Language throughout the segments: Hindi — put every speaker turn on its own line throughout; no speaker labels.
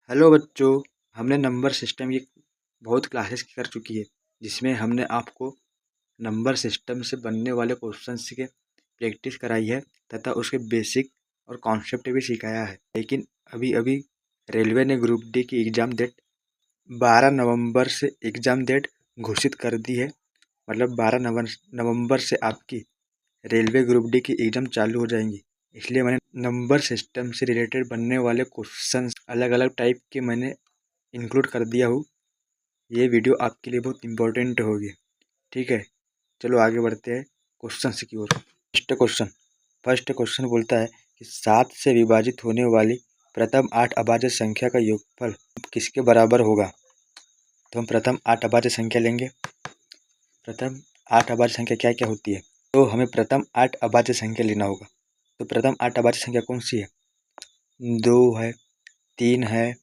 हेलो बच्चों, हमने नंबर सिस्टम की बहुत क्लासेस कर चुकी है, जिसमें हमने आपको नंबर सिस्टम से बनने वाले क्वेश्चंस के प्रैक्टिस कराई है तथा उसके बेसिक और कॉन्सेप्ट भी सिखाया है। लेकिन अभी अभी रेलवे ने ग्रुप डी की एग्ज़ाम डेट 12 नवंबर से एग्ज़ाम डेट घोषित कर दी है। मतलब 12 नवंबर से आपकी रेलवे ग्रुप डी की एग्ज़ाम चालू हो जाएंगी। इसलिए मैंने नंबर सिस्टम से रिलेटेड बनने वाले क्वेश्चंस अलग अलग टाइप के मैंने इंक्लूड कर दिया हूँ। ये वीडियो आपके लिए बहुत इंपॉर्टेंट होगी। ठीक है, चलो आगे बढ़ते हैं क्वेश्चन की ओर। फर्स्ट क्वेश्चन बोलता है कि 7 से विभाजित होने वाली प्रथम 8 अभाज्य संख्या का योगफल किसके बराबर होगा। तो हम प्रथम 8 अभाज्य संख्या लेंगे। प्रथम 8 अभाज्य संख्या क्या क्या होती है, तो हमें प्रथम 8 अभाज्य संख्या लेना होगा। तो प्रथम 8 अभाज्य संख्या कौन सी है? 2 है, 3 है,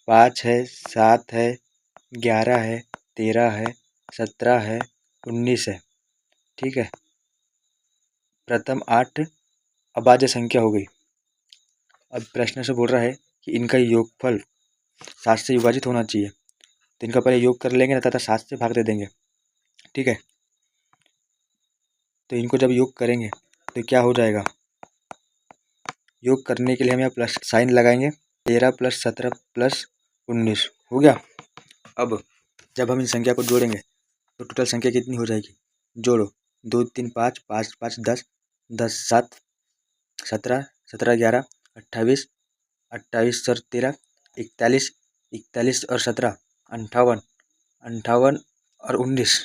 5 है, 7 है, 11 है, 13 है, 17 है, 19 है। ठीक है, प्रथम 8 अभाज्य संख्या हो गई। अब प्रश्न से बोल रहा है कि इनका योगफल 7 से विभाजित होना चाहिए, तो इनका पहले योग कर लेंगे ना तथा 7 से भाग दे देंगे। ठीक है, तो इनको जब योग करेंगे तो क्या हो जाएगा, योग करने के लिए हम यहाँ प्लस साइन लगाएंगे। 13 + 17 + 19 हो गया। अब जब हम इन संख्या को जोड़ेंगे तो टोटल संख्या कितनी हो जाएगी, जोड़ो। 2 3 5 5 5 10 10 7 17 17 11 28 28 और 13 41 41 और 17 58 58 और 19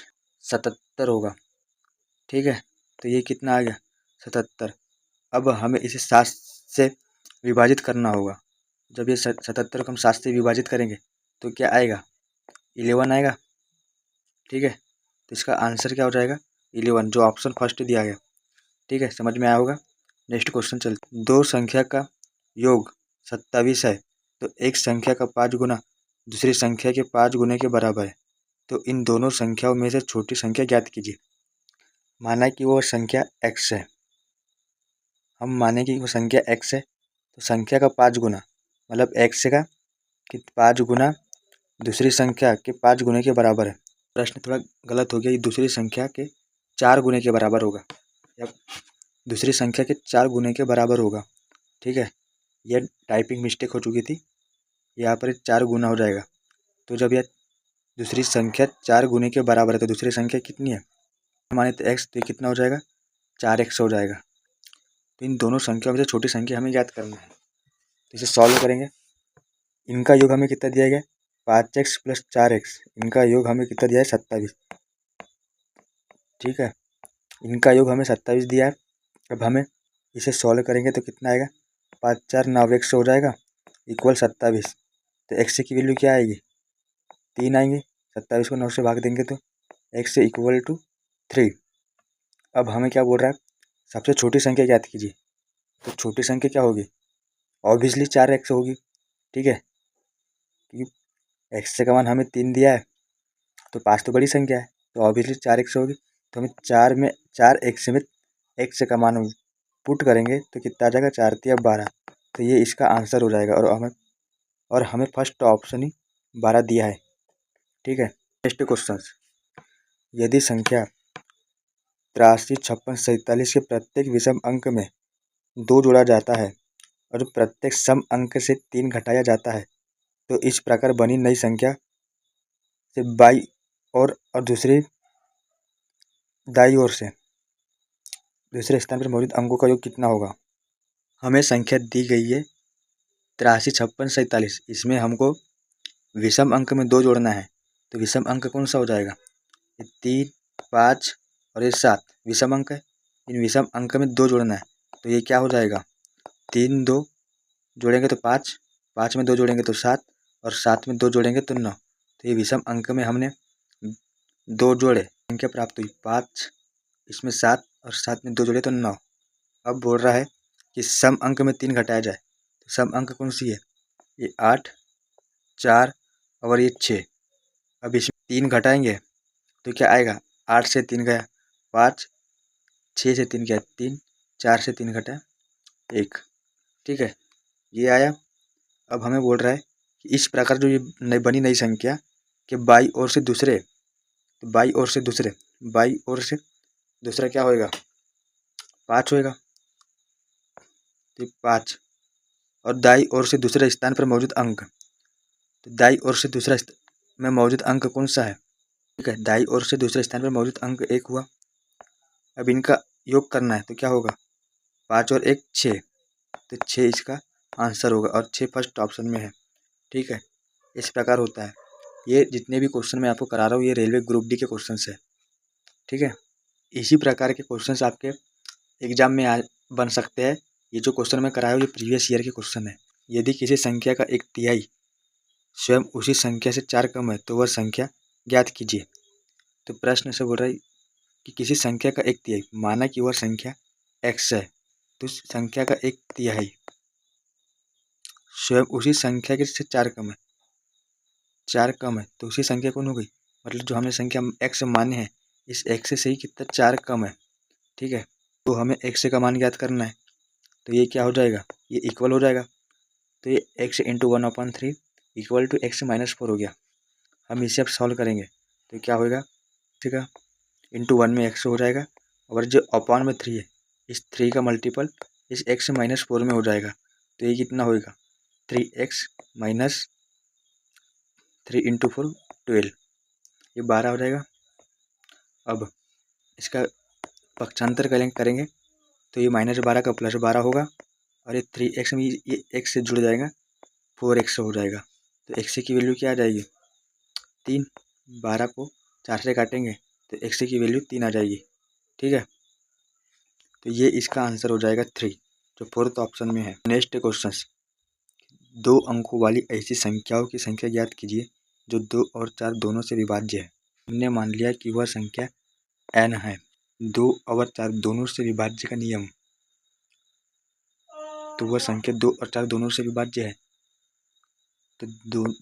77 होगा। ठीक है, तो ये कितना आ गया, 77। अब हमें इसे 7 से विभाजित करना होगा। जब ये 77 को हम 7 से विभाजित करेंगे तो क्या आएगा, 11 आएगा। ठीक है, तो इसका आंसर क्या हो जाएगा, 11, जो ऑप्शन फर्स्ट दिया गया। ठीक है, समझ में आया होगा। नेक्स्ट क्वेश्चन चलते। दो संख्या का योग 27 है, तो एक संख्या का 5 गुना दूसरी संख्या के 5 गुने के बराबर है। तो इन दोनों संख्याओं में से छोटी संख्या ज्ञात कीजिए। माना कि वो संख्या x है, हम माने कि वो संख्या x है, तो संख्या का 5 गुना मतलब x का कि 5 गुना दूसरी संख्या के 5 गुने के बराबर है। प्रश्न थोड़ा गलत हो गया, ये दूसरी संख्या के 4 गुने के बराबर होगा, या दूसरी संख्या के 4 गुने के बराबर होगा। ठीक है, यह टाइपिंग मिस्टेक हो चुकी थी, यहाँ पर 4 गुना हो जाएगा। तो जब यह दूसरी संख्या 4 गुने के बराबर है तो दूसरी संख्या कितनी है, माने तो x, तो कितना हो जाएगा, 4x हो जाएगा। तो इन दोनों संख्याओं में से छोटी संख्या हमें याद करना है, तो इसे सॉल्व करेंगे। इनका योग हमें कितना दिया गया, 5x + 4x, इनका योग हमें कितना दिया है, 27। ठीक है, इनका योग हमें 27 दिया है। अब हमें इसे सॉल्व करेंगे तो कितना आएगा, 5 4 9 x हो जाएगा इक्वल 27। तो x की वैल्यू क्या आएगी, 3 आएंगे। 27 को 9 से भाग देंगे तो x = 3। अब हमें क्या बोल रहा है, सबसे छोटी संख्या ज्ञात कीजिए। तो छोटी संख्या क्या होगी, ऑब्वियसली 4x होगी। ठीक है, क्योंकि x का मान हमें 3 दिया है, तो 5 तो बड़ी संख्या है, तो ऑब्वियसली 4x होगी। तो हमें 4x में x का मान पुट करेंगे तो कितना आ जाएगा, 4 × 12। तो ये इसका आंसर हो जाएगा, और हमें फर्स्ट ऑप्शन ही 12 दिया है। ठीक है, नेक्स्ट क्वेश्चन। यदि संख्या 83 56 47 के प्रत्येक विषम अंक में 2 जोड़ा जाता है और प्रत्येक सम अंक से 3 घटाया जाता है, तो इस प्रकार बनी नई संख्या से बाई और दूसरी दाई ओर से दूसरे स्थान पर मौजूद अंकों का योग कितना होगा। हमें संख्या दी गई है 83 56 47, इसमें हमको विषम अंक में 2 जोड़ना है। तो विषम अंक कौन सा हो जाएगा, ये 3 5 और ये 7 विषम अंक है। इन विषम अंक में 2 जोड़ना है, तो ये क्या हो जाएगा, 3 2 जोड़ेंगे तो 5, 5 में 2 जोड़ेंगे तो 7, और 7 में 2 जोड़ेंगे तो 9। तो ये विषम अंक में हमने 2 जोड़े, संख्या प्राप्त हुई 5, इसमें 7 और 7 में 2 जोड़े तो 9। अब बोल रहा है कि सम अंक में 3 घटाया जाए, तो सम अंक कौन सी है, ये 8 4 और ये 6। अब इसमें 3 घटाएंगे तो क्या आएगा, 8 से 3 गया 5, 6 से 3 गया 3, 4 से 3 घटा 1। ठीक है, ये आया। अब हमें बोल रहा है कि इस प्रकार जो ये बनी नई संख्या के बाई ओर से दूसरे क्या होएगा, 5 होएगा। तो 5 और दाई ओर से दूसरे स्थान पर मौजूद अंक, तो दाई ओर से दूसरा में मौजूद अंक कौन सा है? ठीक है, दाई ओर से दूसरे स्थान पर मौजूद अंक 1 हुआ। अब इनका योग करना है तो क्या होगा, 5 और 1 6, तो 6 इसका आंसर होगा और 6 फर्स्ट ऑप्शन में है। ठीक है, इस प्रकार होता है। ये जितने भी क्वेश्चन मैं आपको करा रहा हूँ ये रेलवे ग्रुप डी के क्वेश्चन है। ठीक है, इसी प्रकार के क्वेश्चन आपके एग्जाम में बन सकते हैं। ये जो क्वेश्चन मैं कराया हूँ ये प्रीवियस ईयर के क्वेश्चन है। यदि किसी संख्या का 1/3 स्वयं उसी संख्या से 4 कम है तो वह संख्या ज्ञात कीजिए। तो प्रश्न से बोल रहा है कि किसी संख्या का 1/3, माना कि वह संख्या x है, तो उस संख्या का 1/3 स्वयं उसी संख्या के से 4 कम है, 4 कम है तो उसी संख्या कौन हो गई, मतलब जो हमने संख्या x माने हैं इस x से ही कितना 4 कम है। ठीक है, तो हमें x का मान ज्ञात करना है। तो ये क्या हो जाएगा, ये इक्वल हो जाएगा। तो ये x into 1/3 equal to x -4 हो गया। हम इसे अब सॉल्व करेंगे तो क्या होगा, ठीक है, इंटू 1 में x हो जाएगा और जो अपॉन में 3 है इस 3 का मल्टीपल इस x -4 में हो जाएगा। तो ये कितना होएगा, 3x -3 इंटू 4 12, ये 12 हो जाएगा। अब इसका पक्षांतर करेंगे तो ये -12 का +12 होगा और ये 3x में ये x से जुड़ जाएगा 4x हो जाएगा। तो x की वैल्यू क्या आ जाएगी, 3। 12 को 4 से काटेंगे तो x की वैल्यू 3 आ जाएगी। ठीक है, तो ये इसका आंसर हो जाएगा 3, जो 4th ऑप्शन में है। नेक्स्ट क्वेश्चन, 2 अंकों वाली ऐसी संख्याओं की संख्या ज्ञात कीजिए जो 2 और 4 दोनों से विभाज्य है। हमने मान लिया कि वह संख्या n है। 2 और 4 दोनों से विभाज्य का नियम, तो वह संख्या 2 और 4 दोनों से विभाज्य है। तो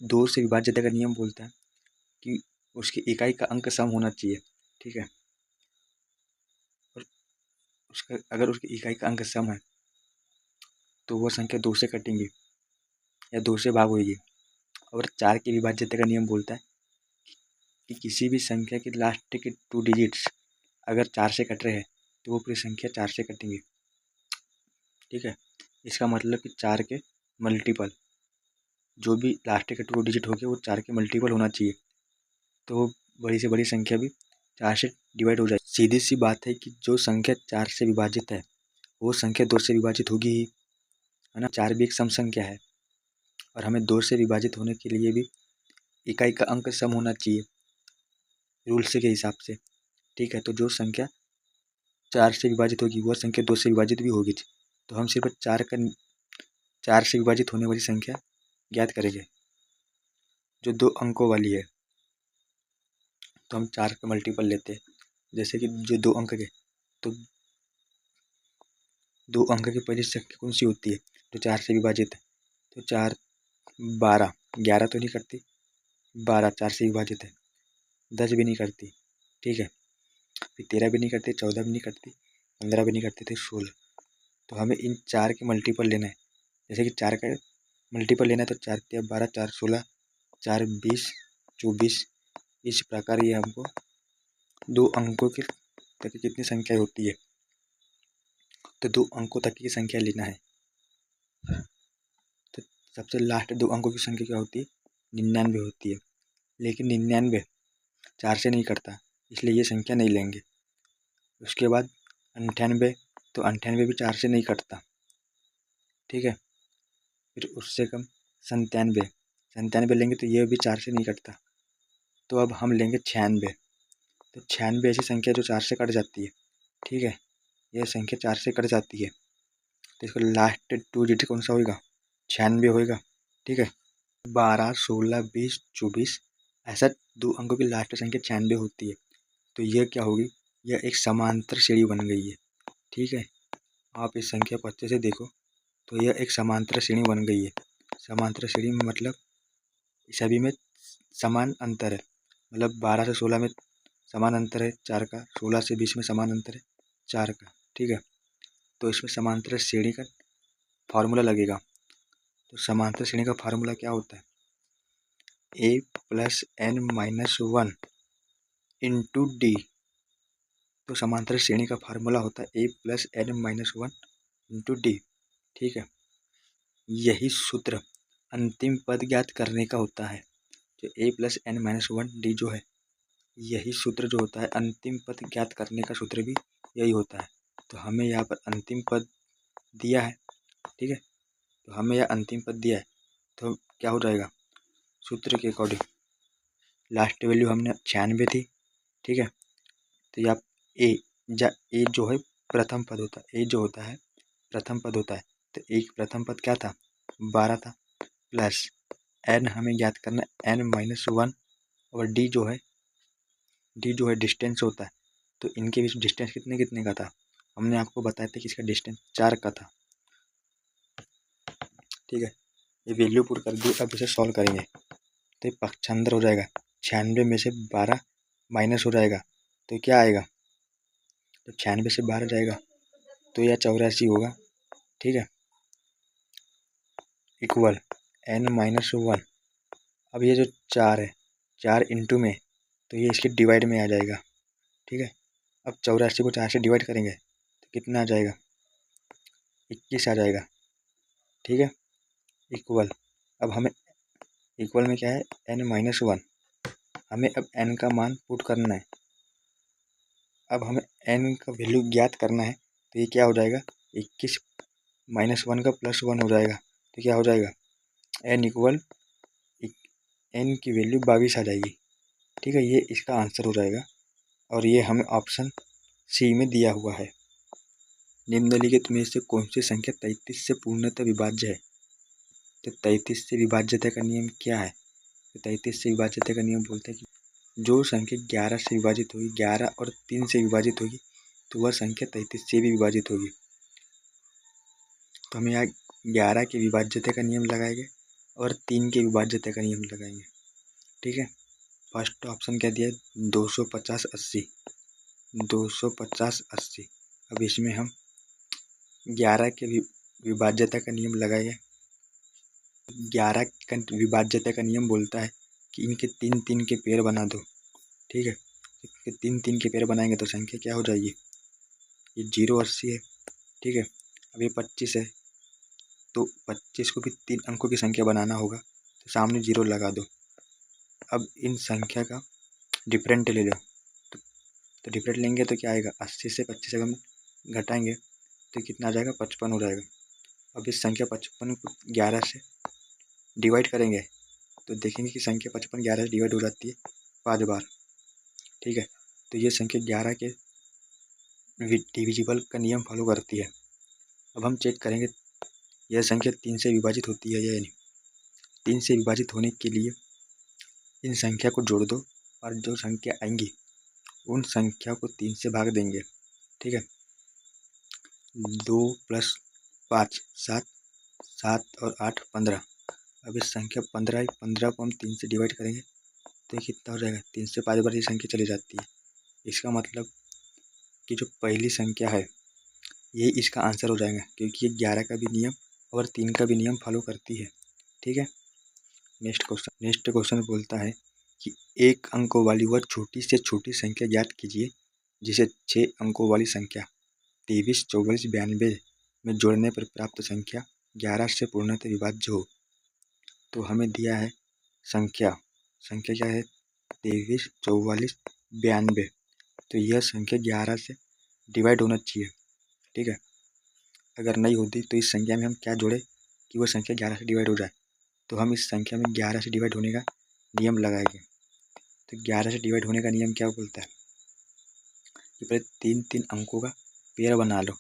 2 से विभाज्यता का नियम बोलता है कि उसकी इकाई का अंक सम होना चाहिए। ठीक है, और उसका अगर उसकी इकाई का अंक सम है तो वह संख्या 2 से कटेंगी या 2 से भाग होगी। और 4 की विभाज्यता का नियम बोलता है कि किसी भी संख्या के लास्ट के 2 डिजिट्स अगर 4 से कट रहे हैं तो वो पूरी संख्या 4 से कटेंगी। ठीक है, इसका मतलब कि 4 के मल्टीपल जो भी लास्ट के 2 डिजिट हो गए वो 4 के मल्टीपल होना चाहिए, तो बड़ी से बड़ी संख्या भी 4 से डिवाइड हो जाए। सीधी सी बात है कि जो संख्या 4 से विभाजित है वो संख्या 2 से विभाजित होगी ही, है ना। 4 भी एक सम संख्या है और हमें 2 से विभाजित होने के लिए भी इकाई का अंक सम होना चाहिए रूल्स के हिसाब से। ठीक है, तो जो संख्या 4 से विभाजित होगी वह संख्या 2 से विभाजित भी होगी। तो हम सिर्फ 4 से विभाजित होने वाली संख्या ज्ञात करेंगे जो 2 अंकों वाली है। तो हम 4 का मल्टीपल लेते हैं, जैसे कि जो 2 अंक के, तो 2 अंक की पहली संख्या कौन सी होती है जो 4 से विभाजित है, तो 4 12, 11 तो नहीं करती, 12 4 से विभाजित है, 10 भी नहीं करती। ठीक है, फिर 13 भी नहीं करती, 14 भी नहीं करती, 15 भी नहीं करती, तो 16। तो हमें इन 4 के मल्टीपल लेना है। जैसे कि 4 का मल्टीपल लेना है तो 4 के 12, 4 16, 4 20, 24। इस प्रकार ये हमको 2 अंकों की तक की कितनी संख्या होती है, तो 2 अंकों तक की संख्या लेना है। तो सबसे लास्ट 2 अंकों की संख्या क्या होती है, 99 होती है। लेकिन 99 4 से नहीं कटता, इसलिए ये संख्या नहीं लेंगे। उसके बाद 98, तो 98 भी 4 से नहीं कटता। ठीक है, फिर उससे कम 97 लेंगे तो ये भी 4 से नहीं कटता। तो अब हम लेंगे 96। तो 96 ऐसी संख्या जो 4 से कट जाती है। ठीक है, यह संख्या 4 से कट जाती है तो इसका लास्ट 2 डिजिट कौन सा होगा, 96 होगा। ठीक है, 12, 16, 20, 24 ऐसा 2 अंकों की लास्ट संख्या 96 होती है। तो यह क्या होगी, यह एक समांतर श्रेणी बन गई है। ठीक है, आप इस संख्या को अच्छे से देखो तो यह एक समांतर श्रेणी बन गई है। समांतर श्रेणी में मतलब सभी में समान अंतर है, मतलब 12 से 16 में समान अंतर है 4 का, 16 से 20 में समान अंतर है 4 का। ठीक है, तो इसमें समांतर श्रेणी का फॉर्मूला लगेगा। तो समांतर श्रेणी का फार्मूला क्या होता है? a plus n minus 1 into D. तो समांतर श्रेणी का फार्मूला होता है a plus n minus 1 into D. ठीक है, यही सूत्र अंतिम पद ज्ञात करने का होता है। जो a plus n minus 1 D जो है, यही सूत्र जो होता है अंतिम पद ज्ञात करने का सूत्र भी यही होता है। तो हमें यहाँ पर अंतिम पद दिया है। ठीक है, तो हमें यह अंतिम पद दिया है, तो क्या हो जाएगा? सूत्र के अकॉर्डिंग लास्ट वैल्यू हमने 96 थी। ठीक है, तो यहाँ ए जो है प्रथम पद होता है, ए जो होता है प्रथम पद होता है। तो एक प्रथम पद क्या था? 12 था, प्लस एन हमें ज्ञात करना है n माइनस 1, और डी जो है डिस्टेंस होता है। तो इनके बीच डिस्टेंस कितने कितने का था? हमने आपको बताया था कि इसका डिस्टेंस 4 का था। ठीक है, ये वैल्यू पुट कर दी। अब इसे सॉल्व करेंगे तो ये पक्षांतर हो जाएगा। 96 में से 12 माइनस हो जाएगा तो क्या आएगा? तो 96 से 12 जाएगा तो यह 84 होगा। ठीक है, इक्वल n माइनस 1। अब ये जो 4 है, 4 इंटू में, तो ये इसके डिवाइड में आ जाएगा। ठीक है, अब 84 को 4 से डिवाइड करेंगे तो कितना आ जाएगा? 21 आ जाएगा। ठीक है, इक्वल, अब हमें इक्वल में क्या है? n minus 1। हमें अब n का मान पुट करना है। अब हमें n का वैल्यू ज्ञात करना है, तो ये क्या हो जाएगा? 21 माइनस 1 का प्लस 1 हो जाएगा। तो क्या हो जाएगा? n इक्वल n की वैल्यू 22 आ जाएगी। ठीक है, ये इसका आंसर हो जाएगा, और ये हमें ऑप्शन सी में दिया हुआ है। निम्नलिखित में से कौन सी संख्या 33 से पूर्णतः विभाज्य है? तो 33 से विभाज्यता का नियम क्या है? तो 33 से विभाज्यता का नियम बोलते हैं कि जो संख्या 11 से विभाजित होगी, 11 और 3 से विभाजित होगी, तो वह संख्या 33 से भी विभाजित होगी। तो हम यहाँ 11 के विभाज्यता का नियम लगाएंगे और 3 के विभाज्यता का नियम लगाएंगे। ठीक है, फर्स्ट ऑप्शन क्या दिया है? 250 80, 250 80। अब इसमें हम 11 के विभाज्यता का नियम लगाएंगे। 11 का विभाज्यता का नियम बोलता है कि इनके 3 के पेयर बना दो। ठीक है, इनके 3 के पेयर बनाएंगे तो संख्या क्या हो जाएगी? ये 0 80 है। ठीक है, अब ये 25 है, तो 25 को भी 3 अंकों की संख्या बनाना होगा, तो सामने 0 लगा दो। अब इन संख्या का डिफरेंट ले लो, तो डिफरेंट लेंगे तो क्या आएगा? 80 से 25 अगर हम घटाएंगे तो कितना आ जाएगा? 55 हो जाएगा। अब इस संख्या 55 को 11 से डिवाइड करेंगे तो देखेंगे कि संख्या 55 11 से डिवाइड हो जाती है 5 बार। ठीक है, तो ये संख्या 11 के डिविजिबल का नियम फॉलो करती है। अब हम चेक करेंगे यह संख्या 3 से विभाजित होती है या नहीं। 3 से विभाजित होने के लिए इन संख्या को जोड़ दो, और जो संख्या आएंगी उन संख्या को 3 से भाग देंगे। ठीक है, 2 प्लस 5 7, 7 और 8 15। अब इस संख्या 15 को हम 3 से डिवाइड करेंगे तो ये कितना हो जाएगा? 3 से 5 बार ये संख्या चली जाती है। इसका मतलब कि जो पहली संख्या है ये इसका आंसर हो जाएगा, क्योंकि ये 11 का भी नियम और 3 का भी नियम फॉलो करती है। ठीक है, नेक्स्ट क्वेश्चन बोलता है कि 1 अंकों वाली वह छोटी से छोटी संख्या ज्ञात कीजिए जिसे 6 अंकों वाली संख्या 23 44 92 में जोड़ने पर प्राप्त संख्या 11 से पूर्णतः विभाज्य हो। तो हमें दिया है संख्या क्या है? 23 44 92। तो यह संख्या 11 से डिवाइड होना चाहिए। ठीक है, अगर नहीं होती तो इस संख्या में हम क्या जोड़े कि वह संख्या 11 से डिवाइड हो जाए। तो हम इस संख्या में 11 से डिवाइड होने का नियम लगाएंगे। तो 11 से डिवाइड होने का नियम क्या बोलता है कि पहले 3 अंकों का पेयर बना लो।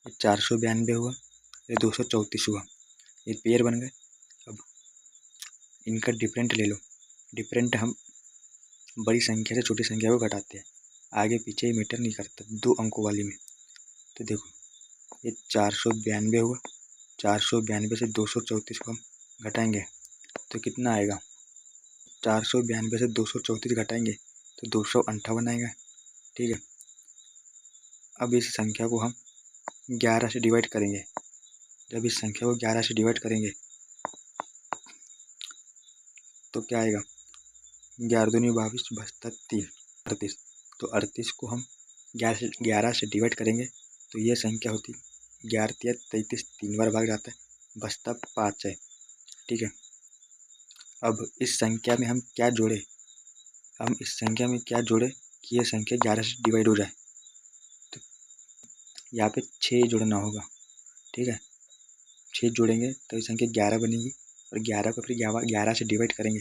ये 492 हुआ, ये 234 हुआ, ये पेयर बन गए। अब इनका डिफरेंट ले लो। डिफरेंट हम बड़ी संख्या से छोटी संख्या को घटाते हैं, आगे पीछे मैटर नहीं करता 2 अंकों वाली में। तो देखो ये 492 हुआ, 492 से 234 को हम घटाएंगे तो कितना आएगा? 492 से 234 घटाएंगे तो 258 आएगा। ठीक है, अब इस संख्या को हम 11 से डिवाइड करेंगे। जब इस संख्या को 11 से डिवाइड करेंगे तो क्या आएगा, 11 दूनी 22 बचता 3 38। तो 38 को हम 11 से डिवाइड करेंगे तो ये संख्या होती 11 तिया 33, 3 बार भाग जाता है, बचता 5 है। ठीक है, अब इस संख्या में हम क्या जोड़े, कि ये संख्या 11 से डिवाइड हो जाए। तो यहाँ पे 6 जोड़ना होगा। ठीक है, 6 जोड़ेंगे तो ये संख्या 11 बनेगी और 11 को फिर 11 से डिवाइड करेंगे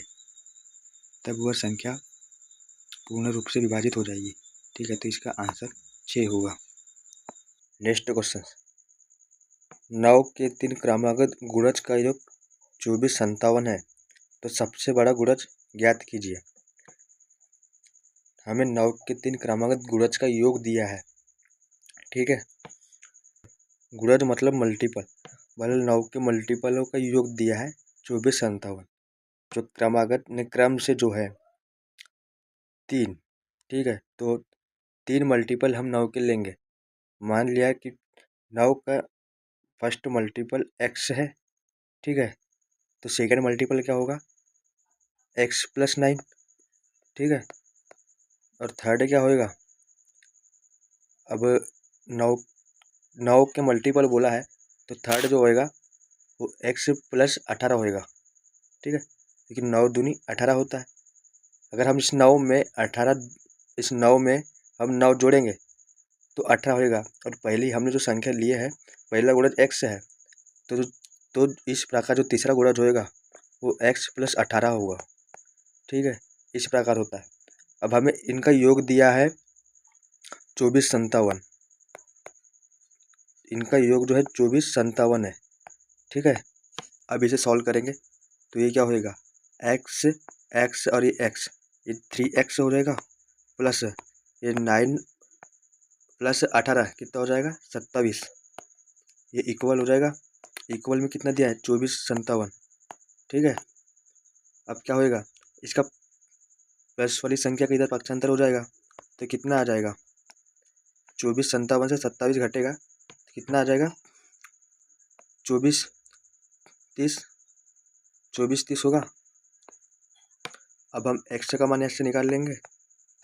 तब वह संख्या पूर्ण रूप से विभाजित हो जाएगी। ठीक है, तो इसका आंसर 6 होगा। नेक्स्ट क्वेश्चन, 9 के 3 क्रमागत गुणज का योग 2457 है, तो सबसे बड़ा गुणज ज्ञात कीजिए। हमें 9 के 3 क्रमागत गुणज का योग दिया है। ठीक है, गुणज मतलब मल्टीपल, मतलब 9 के मल्टीपलों का योग दिया है 2457, जो क्रमागत ने क्रम से जो है 3। ठीक है, तो 3 मल्टीपल हम 9 के लेंगे। मान लिया कि 9 का फर्स्ट मल्टीपल x है। ठीक है, तो सेकंड मल्टीपल क्या होगा, x + 9। ठीक है, और थर्ड क्या होएगा, अब 9 के मल्टीपल बोला है तो थर्ड जो होएगा वो x + 18 होएगा। ठीक है, लेकिन 9 दूनी 18 होता है। अगर हम इस 9 में हम 9 जोड़ेंगे तो 18 होएगा, और पहले हमने जो संख्या लिए है पहला गुणज x है, तो इस प्रकार जो तीसरा गुणज होएगा वो x + 18 होगा। ठीक है, इस प्रकार होता है। अब हमें इनका योग दिया है 2457, इनका योग जो है 2457 है। ठीक है, अब इसे सॉल्व करेंगे तो ये क्या होएगा, x और ये x, ये 3x हो जाएगा, प्लस ये 9 + 18 कितना हो जाएगा 27, ये इक्वल हो जाएगा। इक्वल में कितना दिया है 2457। ठीक है, अब क्या होएगा, इसका प्लस वाली संख्या का इधर पक्षांतर हो जाएगा तो कितना आ जाएगा, 2457 से 27 घटेगा तो कितना आ जाएगा 24 30 होगा। अब हम x का मान ऐसे निकाल लेंगे,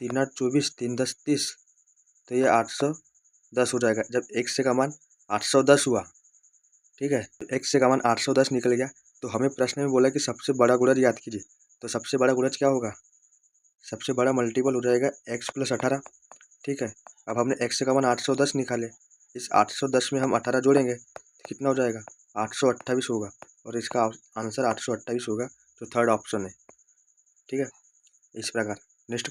3 8 24, 3 10 30, तो ये 810 हो जाएगा जब x का मान 810 हुआ। ठीक है, तो x का मान 810 निकल गया। तो हमें प्रश्न में बोला कि सबसे बड़ा गुणज याद कीजिए, तो सबसे बड़ा गुणज क्या होगा, सबसे बड़ा मल्टीपल हो जाएगा x + 18। ठीक है, अब हमने x का मान 810 निकाले, इस 810 में हम 18 जोड़ेंगे तो कितना हो जाएगा 828 होगा, और इसका आंसर 828 होगा, जो थर्ड ऑप्शन है। ठीक है, इस प्रकार। नेक्स्ट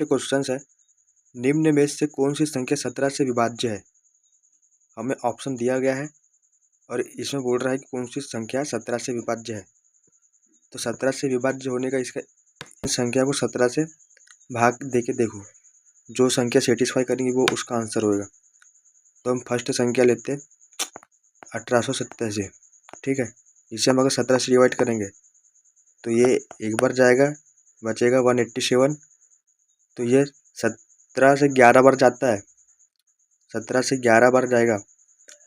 क्वेश्चन है, निम्न में से कौन सी संख्या 17 से विभाज्य है। हमें ऑप्शन दिया गया है और इसमें बोल रहा है कि कौन सी संख्या 17 से विभाज्य है। तो 17 से विभाज्य होने का इसका, इस संख्या को 17 से भाग दे के देखो, जो संख्या सेटिस्फाई करेंगी वो उसका आंसर होएगा। तो हम फर्स्ट संख्या लेते हैं 1887। ठीक है, इसे हम अगर 17 से डिवाइड करेंगे तो ये एक बार जाएगा, बचेगा 187। तो ये 17 से 11 बार जाता है, 17 से 11 बार जाएगा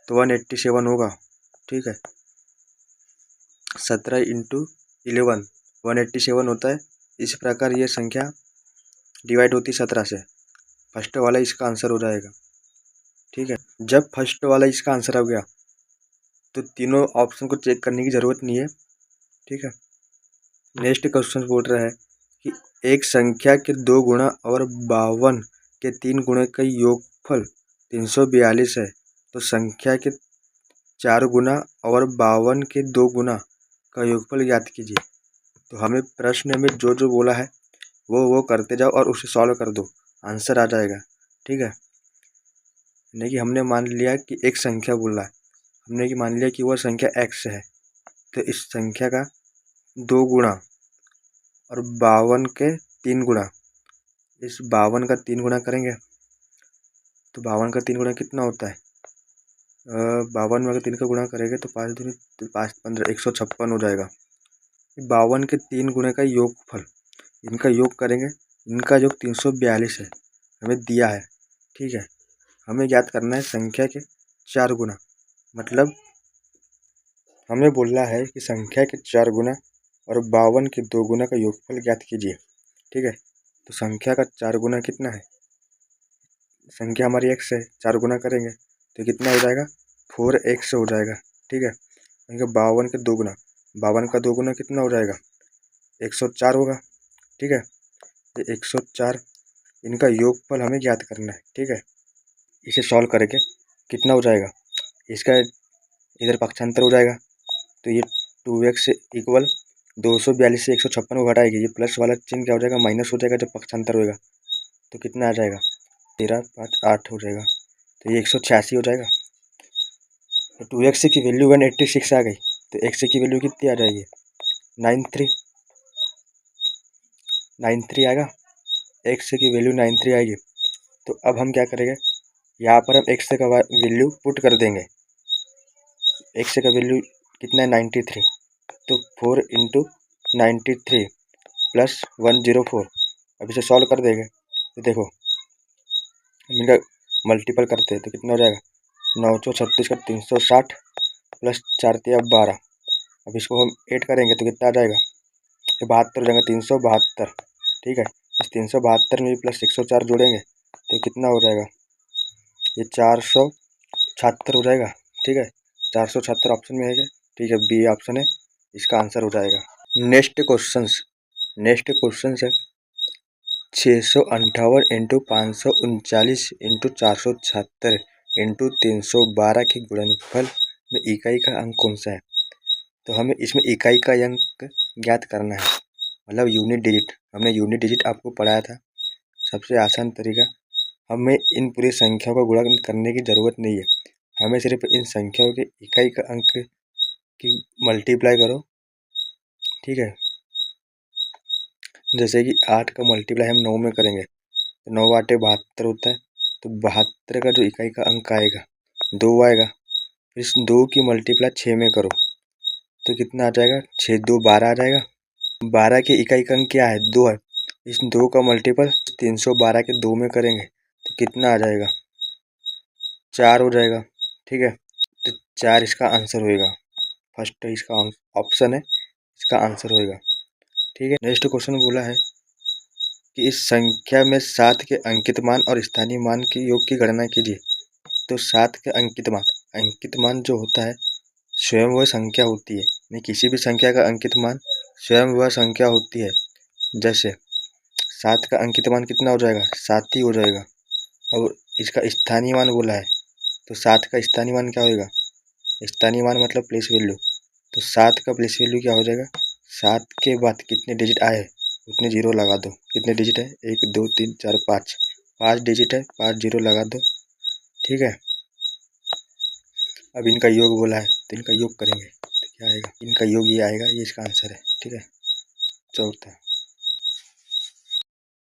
तो 187 होगा। ठीक है, 17 × 11 187 होता है। इस प्रकार ये संख्या डिवाइड होती है 17 से, फर्स्ट वाला इसका आंसर हो जाएगा। ठीक है, जब फर्स्ट वाला इसका आंसर हो गया तो तीनों ऑप्शन को चेक करने की ज़रूरत नहीं है। ठीक है, नेक्स्ट क्वेश्चन बोल रहा है कि एक संख्या के 2 गुणा और 52 के 3 गुणे का योगफल 342 है, तो संख्या के 4 गुना और 52 के 2 गुना का योगफल ज्ञात कीजिए। तो हमें प्रश्न में जो जो बोला है वो करते जाओ और उसे सॉल्व कर दो, आंसर आ जाएगा। ठीक है, नहीं कि हमने मान लिया कि एक संख्या बोल रहा है, हमने कि मान लिया कि वह संख्या x है, तो इस संख्या का 2 गुणा और 52 के 3 गुणा, इस 52 का 3 गुणा करेंगे तो 52 का 3 गुणा कितना होता है, 52 में अगर 3 का गुणा करेंगे तो 5 दूनी 5 15 156 हो जाएगा। 52 के 3 गुणे का योगफल, इनका योग करेंगे, इनका योग 342 है, हमें दिया है। ठीक है, हमें याद करना है संख्या के 4 गुना, मतलब हमें बोलना है कि संख्या के 4 गुना और 52 के 2 गुना का योगफल ज्ञात कीजिए। ठीक है, तो संख्या का 4 गुना कितना है, संख्या हमारी x है, 4 गुना करेंगे तो कितना हो जाएगा, 4x हो जाएगा। ठीक है, 52 के 2 गुना, 52 का 2 गुना कितना हो जाएगा, 104 होगा। ठीक है, ये 104, इनका योगफल हमें ज्ञात करना है। ठीक है, इसे सॉल्व करके कितना हो जाएगा, इसका इधर पक्षांतर हो जाएगा, तो ये 2x इक्वल 242 से 156 को घटाएगी, ये प्लस वाला चिन्ह क्या हो जाएगा, माइनस हो जाएगा जब पक्षांतर होएगा, तो कितना आ जाएगा, 13 5 8 हो जाएगा, तो ये 186 हो जाएगा। तो 2x की वैल्यू 186 आ गई, तो x की वैल्यू कितनी आ जाएगी, 93 आएगा, x की वैल्यू 93 आएगी। तो अब हम क्या करेंगे, यहाँ पर हम x का वैल्यू पुट कर देंगे, x का वैल्यू कितना है 93, तो 4 इंटू 93 प्लस 104, अब इसे सॉल्व कर देंगे तो देखो इनका मल्टीपल करते हैं तो कितना हो जाएगा, 936 का 360 प्लस 4 तिया 12, अब इसको हम ऐड करेंगे तो कितना आ जाएगा, ये 72 हो जाएगा, 372। ठीक है, इस 372 में भी प्लस 104 जोड़ेंगे तो कितना हो जाएगा, ये 476 हो जाएगा। ठीक है, 476 ऑप्शन में है, ठीक है, बी ऑप्शन है इसका आंसर हो जाएगा। नेक्स्ट क्वेश्चन है 658 इंटू 539 इंटू 476 इंटू 312 के गुणनफल में इकाई का अंक कौन सा है। तो हमें इसमें इकाई का अंक ज्ञात करना है, मतलब यूनिट डिजिट। हमने यूनिट डिजिट आपको पढ़ाया था, सबसे आसान तरीका। हमें इन पूरी संख्याओं का गुणा करने की ज़रूरत नहीं है, हमें सिर्फ इन संख्याओं के इकाई का अंक की मल्टीप्लाई करो। ठीक है, जैसे कि 8 का मल्टीप्लाई हम 9 में करेंगे तो 9 8 72 होता है, तो 72 का जो इकाई का अंक आएगा 2 आएगा। फिर इस 2 की मल्टीप्लाई 6 में करो तो कितना आ जाएगा, 6 2 12 आ जाएगा। 12 की इकाई का अंक क्या है, 2 है, इस 2 का मल्टीपल 312 के 2 में करेंगे तो कितना आ जाएगा, 4 हो जाएगा। ठीक है, तो 4 इसका आंसर होएगा, फर्स्ट इसका ऑप्शन है, इसका आंसर होएगा। ठीक है, नेक्स्ट क्वेश्चन बोला है कि इस संख्या में 7 के अंकित मान और स्थानीय मान के योग की गणना कीजिए। तो 7 के अंकित मान जो होता है स्वयं वह संख्या होती है, नहीं किसी भी संख्या का अंकित मान स्वयं वह संख्या होती है। जैसे 7 का अंकित मान कितना हो जाएगा, 7 ही हो जाएगा। और इसका स्थानीय मान बोला है, तो 7 का स्थानीय मान क्या होगा, स्थानीय मान मतलब प्लेस वैल्यू, तो 7 का प्लेस वैल्यू क्या हो जाएगा, 7 के बाद कितने डिजिट आए उतने जीरो लगा दो। कितने डिजिट है, 1 2 3 4 5, 5 डिजिट है, 5 जीरो लगा दो। ठीक है, अब इनका योग बोला है तो इनका योग करेंगे तो क्या आएगा, इनका योग ये आएगा, ये इसका आंसर है। ठीक है, चौथा